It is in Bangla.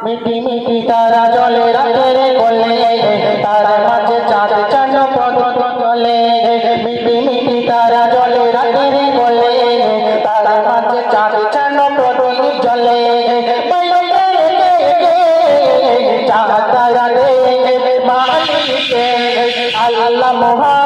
মিটি মিটি তারা জলে রাতের কোলে, তার মাঝে চাঁদ চাঁদ পথ চলে। মিটি মিটি তারা জলে রাতের কোলে, তার মাঝে চাঁদ চাঁদ পথ চলে। চাঁদ তারা রে মালিক আল্লাহ মহান।